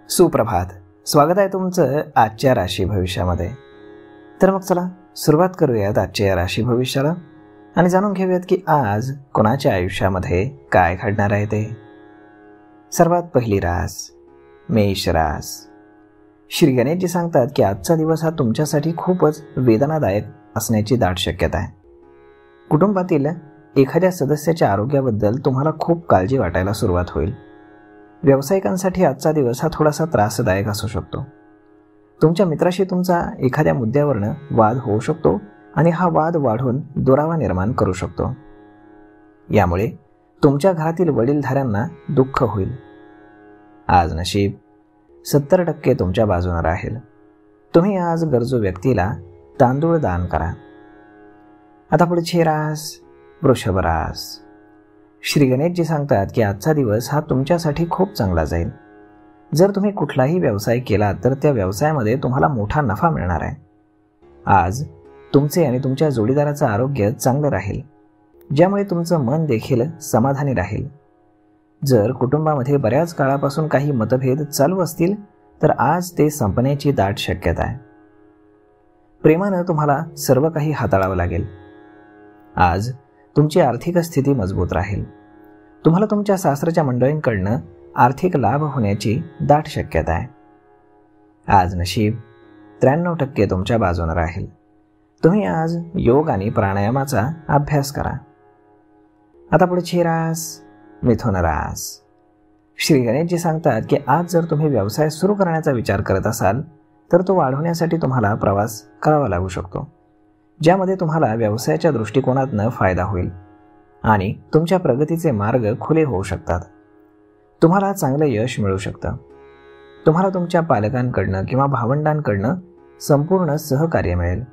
सुप्रभात. स्वागत आहे तुमचं आजच्या राशी भविष्यामध्ये. तर मग चला सुरुवात करूयात आजच्या या राशी भविष्याला आणि जाणून घेऊयात की आज कोणाच्या आयुष्यामध्ये काय घडणार आहे ते. सर्वात पहिली रास मेष रास. श्री गणेशजी सांगतात की आजचा दिवस हा तुमच्यासाठी खूपच वेदनादायक असण्याची दाट शक्यता आहे. कुटुंबातील एखाद्या सदस्याच्या आरोग्याबद्दल तुम्हाला खूप काळजी वाटायला सुरुवात होईल. व्यावसायिकांसाठी आजचा दिवस हा थोडासा त्रासदायक असू शकतो. तुमच्या मित्राशी तुमचा एखाद्या मुद्द्यावरनं वाद होऊ शकतो आणि हा वाद वाढून दुरावा निर्माण करू शकतो. यामुळे तुमच्या घरातील वडीलधाऱ्यांना दुःख होईल. आज नशीब 70% तुमच्या बाजूने राहील. तुम्ही आज गरजू व्यक्तीला तांदूळ दान करा. आता पुढची रास वृषभ रास. श्री गणेशजी सांगतात की आजचा दिवस हा तुमच्यासाठी खूप चांगला जाईल. जर तुम्ही कुठलाही व्यवसाय केला तर त्या व्यवसायामध्ये तुम्हाला मोठा नफा मिळणार आहे. आज तुमचे आणि तुमच्या जोडीदाराचं आरोग्य चांगलं राहील, ज्यामुळे तुमचं मन देखील समाधानी राहील. जर कुटुंबामध्ये बऱ्याच काळापासून काही मतभेद चालू असतील तर आज ते संपण्याची दाट शक्यता आहे. प्रेमानं तुम्हाला सर्व काही हाताळावं लागेल. आज तुमची आर्थिक स्थिती मजबूत राहील. तुम्हाला तुमच्या सासरच्या मंडळींकडनं आर्थिक लाभ होण्याची दाट शक्यता आहे. आज नशीब 93% तुमच्या बाजूने राहील. तुम्ही आज योग आणि प्राणायामाचा अभ्यास करा. आता पुढची रास मिथुन रास. श्री गणेशजी सांगतात की आज जर तुम्ही व्यवसाय सुरू करण्याचा विचार करत असाल तर तो वाढवण्यासाठी तुम्हाला प्रवास करावा लागू शकतो, ज्यामध्ये तुम्हाला व्यवसायाच्या दृष्टिकोनातून फायदा होईल आणि तुमच्या प्रगतीचे मार्ग खुले होऊ शकतात. तुम्हाला चांगलं यश मिळू शकतं. तुम्हाला तुमच्या पालकांकडनं किंवा भावंडांकडनं संपूर्ण सहकार्य मिळेल.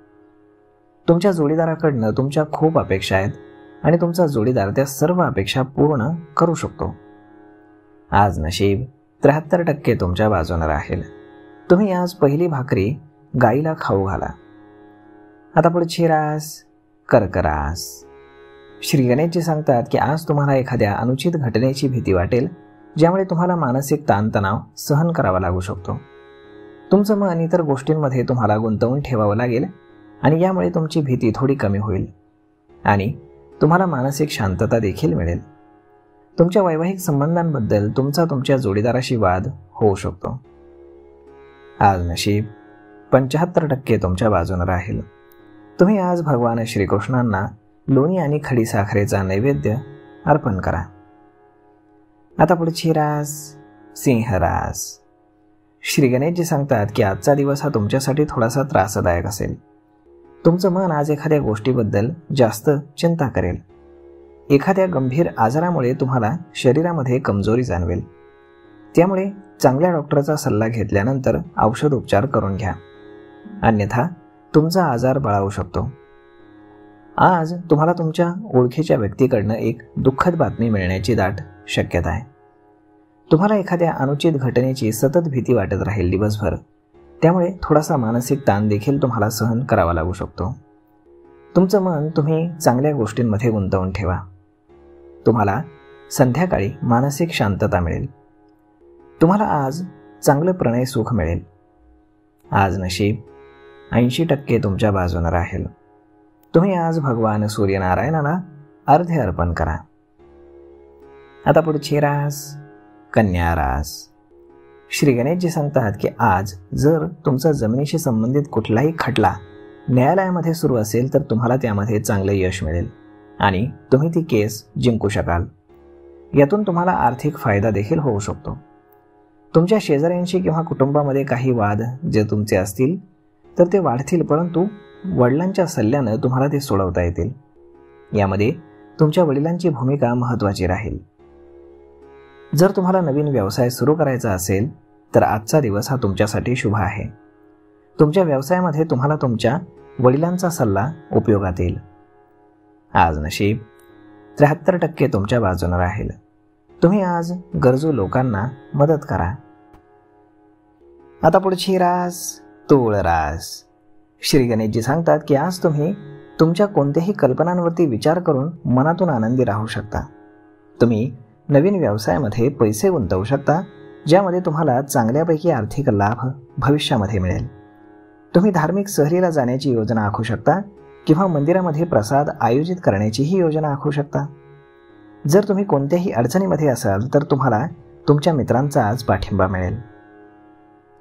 तुमच्या जोडीदाराकडनं तुमच्या खूप अपेक्षा आहेत आणि तुमचा जोडीदार त्या सर्व अपेक्षा पूर्ण करू शकतो. आज नशीब 73% तुमच्या बाजूने राहील. तुम्ही आज पहिली भाकरी गाईला खाऊ घाला. आता पुढची रास कर्क रास. श्री गणेशजी सांगतात की आज तुम्हाला एखाद्या अनुचित घटनेची भीती वाटेल, ज्यामुळे तुम्हाला मानसिक ताणतणाव सहन करावा लागू शकतो. तुमचं मन इतर गोष्टींमध्ये तुम्हाला गुंतवून ठेवावं लागेल आणि यामुळे तुमची भीती थोडी कमी होईल आणि तुम्हाला मानसिक शांतता देखील मिळेल. तुमच्या वैवाहिक संबंधांबद्दल तुमच्या जोडीदाराशी वाद होऊ शकतो. आज नशीब 75% तुमच्या बाजूने राहील. तुम्ही आज भगवान श्रीकृष्णांना लोणी आणि खडी साखरेचा नैवेद्य अर्पण करा. आता पुढची रास सिंह रास. श्री गणेशजी सांगतात की आजचा दिवस हा तुमच्यासाठी थोडासा त्रासदायक असेल. तुमचं मन आज एखाद्या गोष्टीबद्दल जास्त चिंता करेल. एखाद्या गंभीर आजारामुळे तुम्हाला शरीरामध्ये कमजोरी जाणवेल. त्यामुळे चांगल्या डॉक्टरचा सल्ला घेतल्यानंतर औषधोपचार करून घ्या, अन्यथा तुमचा आजार बळावू शकतो. आज तुम्हाला तुमच्या ओळखीच्या व्यक्तीकडनं एक दुःखद बातमी मिळण्याची दाट शक्यता आहे. तुम्हाला एखाद्या अनुचित घटनेची सतत भीती वाटत राहील दिवसभर. त्यामुळे थोडासा मानसिक ताण देखील तुम्हाला सहन करावा लागू शकतो. तुमचं मन तुम्ही चांगल्या गोष्टींमध्ये गुंतवून ठेवा. तुम्हाला संध्याकाळी मानसिक शांतता मिळेल. तुम्हाला आज चांगलं प्रणय सुख मिळेल. आज नशीब 80% तुमच्या बाजूने राहील. तुम्ही आज भगवान सूर्यनारायणाला अर्घ्य अर्पण करा. आता पुढची रास कन्या रास. श्री गणेशजी सांगतात की आज जर तुमचा जमिनीशी संबंधित कुठलाही खटला न्यायालयामध्ये सुरू असेल तर तुम्हाला त्यामध्ये चांगलं यश मिळेल आणि तुम्ही ती केस जिंकू शकाल. यातून तुम्हाला आर्थिक फायदा देखील होऊ शकतो. तुमच्या शेजाऱ्यांशी किंवा कुटुंबामध्ये काही वाद जे तुमचे असतील तर ते वाढतील, परंतु वडिलांच्या सल्ल्यानं तुम्हाला ते सोडवता येतील. यामध्ये तुमच्या वडिलांची भूमिका महत्त्वाची राहील. जर तुम्हाला नवीन व्यवसाय सुरू करायचा असेल तर आजचा दिवस हा तुमच्यासाठी शुभ आहे. तुमच्या व्यवसायामध्ये तुम्हाला तुमच्या वडिलांचा सल्ला उपयोगात येईल. आज नशीब 73% तुमच्या बाजूने राहील. तुम्ही आज गरजू लोकांना मदत करा. आता पुढची रास तूळ रास. श्री गणेशजी सांगतात की आज तुम्ही तुमच्या कोणत्याही कल्पनांवरती विचार करून मनातून आनंदी राहू शकता. तुम्ही नवीन व्यवसायामध्ये पैसे गुंतवू शकता ज्यामध्ये तुम्हाला चांगल्यापैकी आर्थिक लाभ भविष्यामध्ये मिळेल. तुम्ही धार्मिक सहलीला जाण्याची योजना आखू शकता किंवा मंदिरामध्ये प्रसाद आयोजित करण्याचीही योजना आखू शकता. जर तुम्ही कोणत्याही अडचणीमध्ये असाल तर तुम्हाला तुमच्या मित्रांचा आज पाठिंबा मिळेल.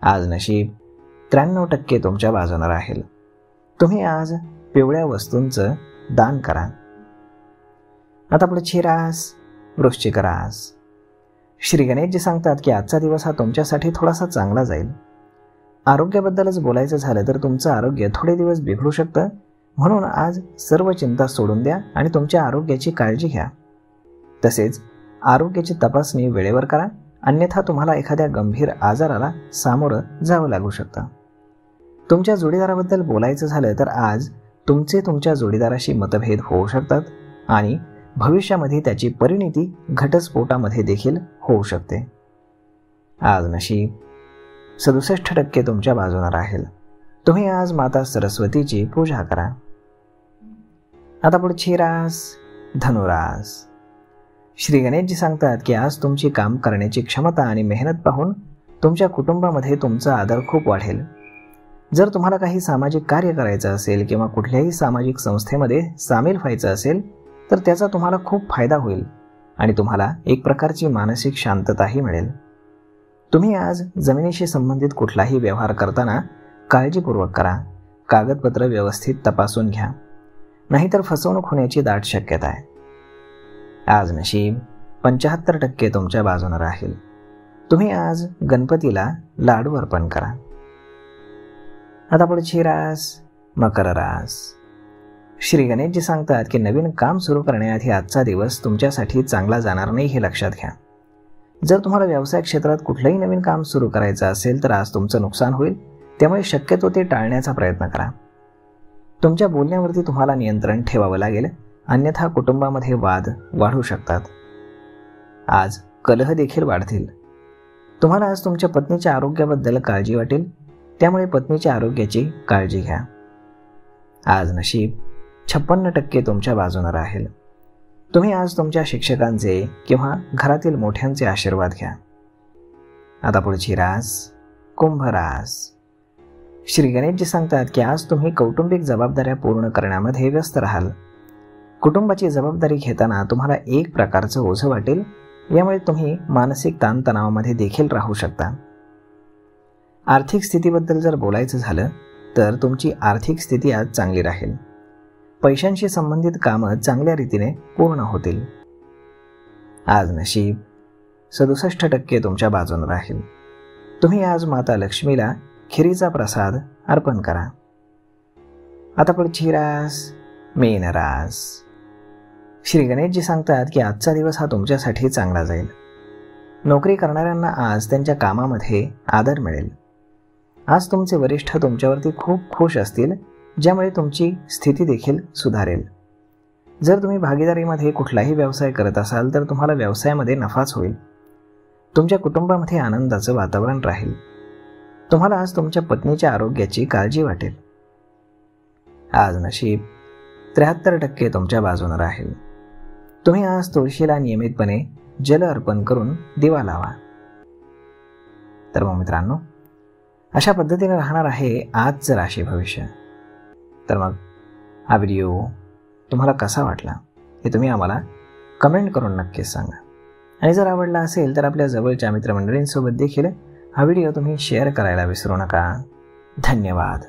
आज नशीब 93% तुमच्या बाजूने राहील. तुम्ही आज पिवळ्या वस्तूंचं दान करा. आता पुढची रास वृश्चिक रास. श्री गणेशजी सांगतात की आजचा दिवस हा तुमच्यासाठी थोडासा चांगला जाईल. आरोग्याबद्दलच बोलायचं झालं तर तुमचं आरोग्य थोडे दिवस बिघडू शकतं, म्हणून आज सर्व चिंता सोडून द्या आणि तुमच्या आरोग्याची काळजी घ्या. तसेच आरोग्याची तपासणी वेळेवर करा, अन्यथा तुम्हाला एखाद्या गंभीर आजाराला सामोरं जावं लागू शकतं. तुमच्या जोडीदाराबद्दल बोलायचं झालं तर आज तुमच्या जोडीदाराशी मतभेद होऊ शकतात आणि भविष्यामध्ये त्याची परिणिती घटस्फोटामध्ये देखील होऊ शकते. आज नशीब 67% तुमच्या बाजूने राहील. तुम्ही आज माता सरस्वतीची पूजा करा. आता पुढची रास धनुरास. श्री गणेशजी सांगतात की आज तुमची काम करण्याची क्षमता आणि मेहनत पाहून तुमच्या कुटुंबामध्ये तुमचा आदर खूप वाढेल. जर तुम्हाला काही सामाजिक कार्य करायचं असेल किंवा कुठल्याही सामाजिक संस्थेमध्ये सामील व्हायचं असेल तर त्याचा तुम्हाला खूप फायदा होईल आणि तुम्हाला एक प्रकारची मानसिक शांतताही मिळेल. तुम्ही आज जमिनीशी संबंधित कुठलाही व्यवहार करताना काळजीपूर्वक करा. कागदपत्र व्यवस्थित तपासून घ्या, नाहीतर फसवणूक होण्याची दाट शक्यता आहे. आज नशीब 75% तुमच्या बाजूने राहील. तुम्ही आज गणपतीला लाडू अर्पण करा. आता पुढची रास मकर रास. श्री गणेशजी सांगतात की नवीन काम सुरू करण्याआधी आजचा दिवस तुमच्यासाठी चांगला जाणार नाही हे लक्षात घ्या. जर तुम्हाला व्यवसाय क्षेत्रात कुठलंही नवीन काम सुरू करायचं असेल तर आज तुमचं नुकसान होईल, त्यामुळे शक्यतो ते टाळण्याचा प्रयत्न करा. तुमच्या बोलण्यावरती तुम्हाला नियंत्रण ठेवावं लागेल, अन्यथा कुटुंबामध्ये वाद वाढू शकतात. आज कलह देखील वाढतील. तुम्हाला आज तुमच्या पत्नीच्या आरोग्याबद्दल काळजी वाटेल, त्यामुळे पत्नीच्या आरोग्याची काळजी घ्या. आज नशीब 56% तुमच्या बाजूने राहील. तुम्ही आज तुमच्या शिक्षकांचे किंवा घरातील मोठ्यांचे आशीर्वाद घ्या. आता पुढची रास कुंभ रास. श्री गणेशजी सांगतात की आज तुम्ही कौटुंबिक जबाबदाऱ्या पूर्ण करण्यामध्ये व्यस्त राहाल. कुटुंबाची जबाबदारी घेताना तुम्हाला एक प्रकारचं ओझं वाटेल, यामुळे तुम्ही मानसिक ताणतणावामध्ये देखील राहू शकता. आर्थिक स्थितीबद्दल जर बोलायचं झालं तर तुमची आर्थिक स्थिती आज चांगली राहील. पैशांशी संबंधित कामं चांगल्या रीतीने पूर्ण होतील. आज नशीब 67% तुमच्या बाजूने राहील. तुम्ही आज माता लक्ष्मीला खिरीचा प्रसाद अर्पण करा. आता पुढची रास मीन रास. श्री गणेशजी सांगतात की आजचा दिवस हा तुमच्यासाठी चांगला जाईल. नोकरी करणाऱ्यांना आज त्यांच्या कामामध्ये आदर मिळेल. आज तुमचे वरिष्ठ तुमच्यावरती खूप खुश असतील, ज्यामुळे तुमची स्थिती देखील सुधारेल. जर तुम्ही भागीदारीमध्ये कुठलाही व्यवसाय करत असाल तर तुम्हाला व्यवसायामध्ये नफाच होईल. तुमच्या कुटुंबामध्ये आनंदाचं वातावरण राहील. तुम्हाला आज तुमच्या पत्नीच्या आरोग्याची काळजी वाटेल. आज नशीब 73% तुमच्या बाजूने राहील. तुम्ही आज तुळशीला नियमितपणे जल अर्पण करून दिवा लावा. तर मग मित्रांनो, अशा पद्धतीने राहणार आहे आजचं राशी भविष्य. तर मग हा व्हिडिओ तुम्हाला कसा वाटला हे तुम्ही आम्हाला कमेंट करून नक्कीच सांगा. आणि जर आवडला असेल तर आपल्या जवळच्या मित्रमंडळींसोबत देखील हा व्हिडिओ तुम्ही शेअर करायला विसरू नका. धन्यवाद.